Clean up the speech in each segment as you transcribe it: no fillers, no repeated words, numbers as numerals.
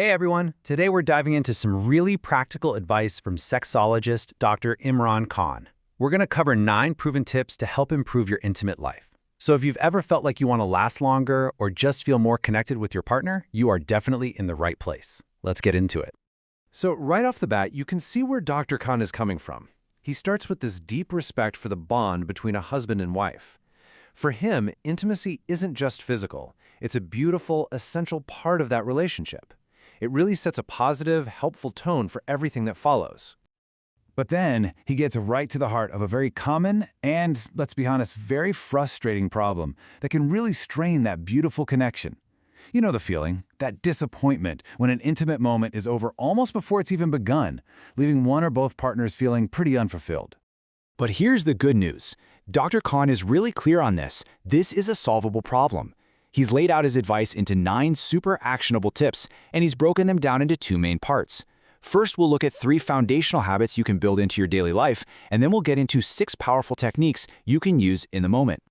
Hey everyone, today we're diving into some really practical advice from sexologist Dr. Imran Khan. We're going to cover 9 proven tips to help improve your intimate life. So if you've ever felt like you want to last longer or just feel more connected with your partner, you are definitely in the right place. Let's get into it. So right off the bat, you can see where Dr. Khan is coming from. He starts with this deep respect for the bond between a husband and wife. For him, intimacy isn't just physical. It's a beautiful, essential part of that relationship. It really sets a positive, helpful tone for everything that follows. But then he gets right to the heart of a very common and, let's be honest, very frustrating problem that can really strain that beautiful connection. You know the feeling, that disappointment when an intimate moment is over almost before it's even begun, leaving one or both partners feeling pretty unfulfilled. But here's the good news. Dr. Khan is really clear on this. This is a solvable problem. He's laid out his advice into 9 super actionable tips, and he's broken them down into 2 main parts. First, we'll look at 3 foundational habits you can build into your daily life, and then we'll get into 6 powerful techniques you can use in the moment.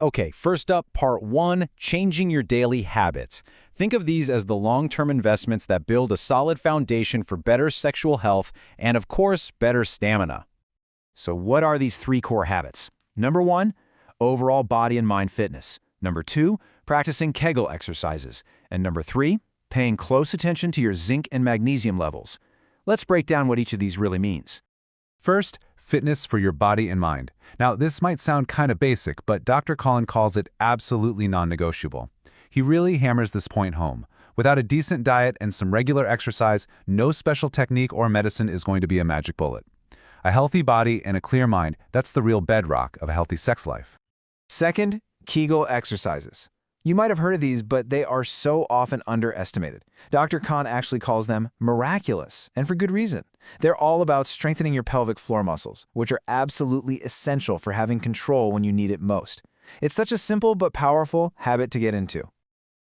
Okay, first up, part 1, changing your daily habits. Think of these as the long-term investments that build a solid foundation for better sexual health and, of course, better stamina. So what are these 3 core habits? Number 1, overall body and mind fitness. Number 2, practicing Kegel exercises. And number 3, paying close attention to your zinc and magnesium levels. Let's break down what each of these really means. First, fitness for your body and mind. Now, this might sound kind of basic, but Dr. Khan calls it absolutely non-negotiable. He really hammers this point home. Without a decent diet and some regular exercise, no special technique or medicine is going to be a magic bullet. A healthy body and a clear mind, that's the real bedrock of a healthy sex life. Second, Kegel exercises. You might have heard of these, but they are so often underestimated. Dr. Khan actually calls them miraculous, and for good reason. They're all about strengthening your pelvic floor muscles, which are absolutely essential for having control when you need it most. It's such a simple but powerful habit to get into.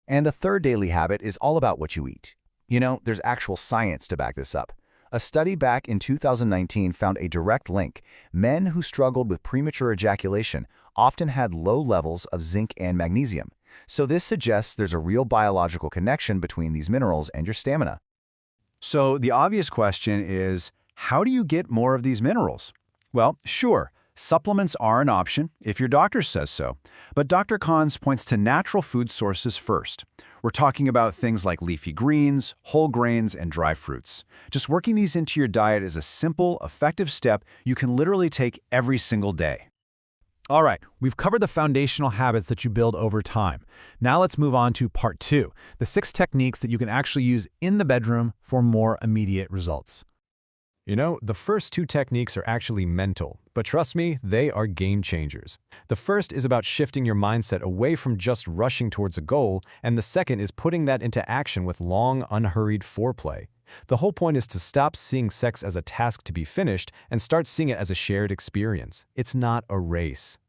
And the third daily habit is all about what you eat. You know, there's actual science to back this up. A study back in 2019 found a direct link. Men who struggled with premature ejaculation often had low levels of zinc and magnesium. So this suggests there's a real biological connection between these minerals and your stamina. So the obvious question is, how do you get more of these minerals? Well, sure, supplements are an option if your doctor says so. But Dr. Khan points to natural food sources first. We're talking about things like leafy greens, whole grains, and dry fruits. Just working these into your diet is a simple, effective step you can literally take every single day. All right, we've covered the foundational habits that you build over time. Now let's move on to part 2, the 6 techniques that you can actually use in the bedroom for more immediate results. You know, the first 2 techniques are actually mental, but trust me, they are game changers. The first is about shifting your mindset away from just rushing towards a goal, and the second is putting that into action with long, unhurried foreplay. The whole point is to stop seeing sex as a task to be finished and start seeing it as a shared experience. It's not a race.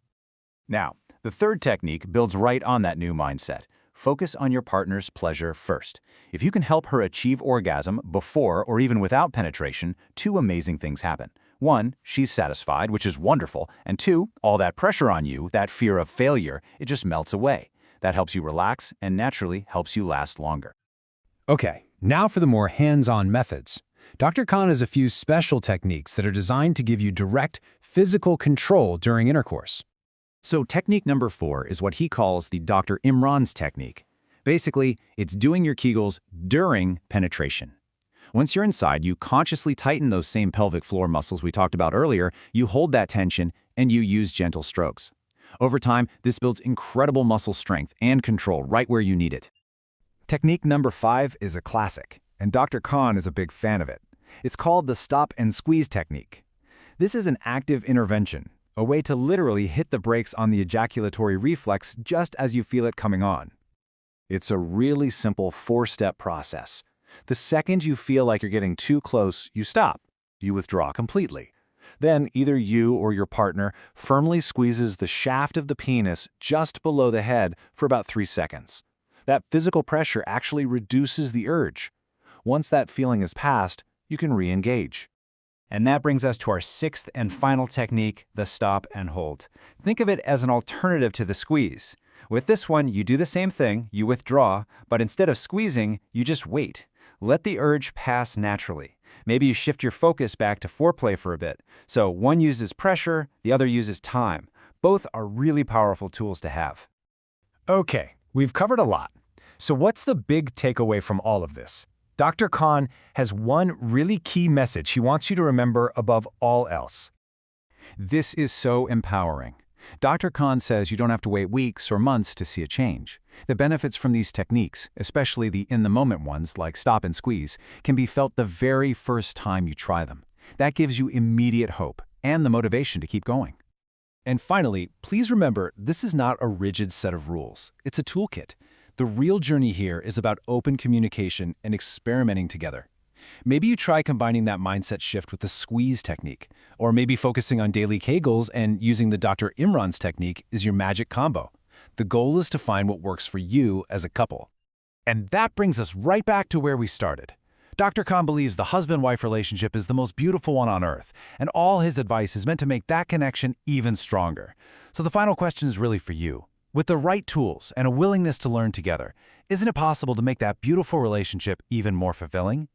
Now, the third technique builds right on that new mindset. Focus on your partner's pleasure first. If you can help her achieve orgasm before or even without penetration, 2 amazing things happen. 1, she's satisfied, which is wonderful, and 2, all that pressure on you, that fear of failure, it just melts away. That helps you relax and naturally helps you last longer. Okay, now for the more hands-on methods. Dr. Khan has a few special techniques that are designed to give you direct physical control during intercourse. So technique number 4 is what he calls the Dr. Imran's technique. Basically, it's doing your Kegels during penetration. Once you're inside, you consciously tighten those same pelvic floor muscles we talked about earlier, you hold that tension, and you use gentle strokes. Over time, this builds incredible muscle strength and control right where you need it. Technique number 5 is a classic, and Dr. Khan is a big fan of it. It's called the stop and squeeze technique. This is an active intervention, a way to literally hit the brakes on the ejaculatory reflex just as you feel it coming on. It's a really simple 4-step process. The second you feel like you're getting too close, you stop. You withdraw completely. Then either you or your partner firmly squeezes the shaft of the penis just below the head for about 3 seconds. That physical pressure actually reduces the urge. Once that feeling is passed, you can re-engage. And that brings us to our 6th and final technique, the stop and hold. Think of it as an alternative to the squeeze. With this one, you do the same thing, you withdraw, but instead of squeezing, you just wait. Let the urge pass naturally. Maybe you shift your focus back to foreplay for a bit. So one uses pressure, the other uses time. Both are really powerful tools to have. Okay, we've covered a lot. So what's the big takeaway from all of this? Dr. Khan has one really key message he wants you to remember above all else. This is so empowering. Dr. Khan says you don't have to wait weeks or months to see a change. The benefits from these techniques, especially the in-the-moment ones like stop and squeeze, can be felt the very first time you try them. That gives you immediate hope and the motivation to keep going. And finally, please remember, this is not a rigid set of rules. It's a toolkit. The real journey here is about open communication and experimenting together. Maybe you try combining that mindset shift with the squeeze technique, or maybe focusing on daily Kegels and using the Dr. Imran's technique is your magic combo. The goal is to find what works for you as a couple. And that brings us right back to where we started. Dr. Khan believes the husband-wife relationship is the most beautiful one on earth, and all his advice is meant to make that connection even stronger. So the final question is really for you. With the right tools and a willingness to learn together, isn't it possible to make that beautiful relationship even more fulfilling?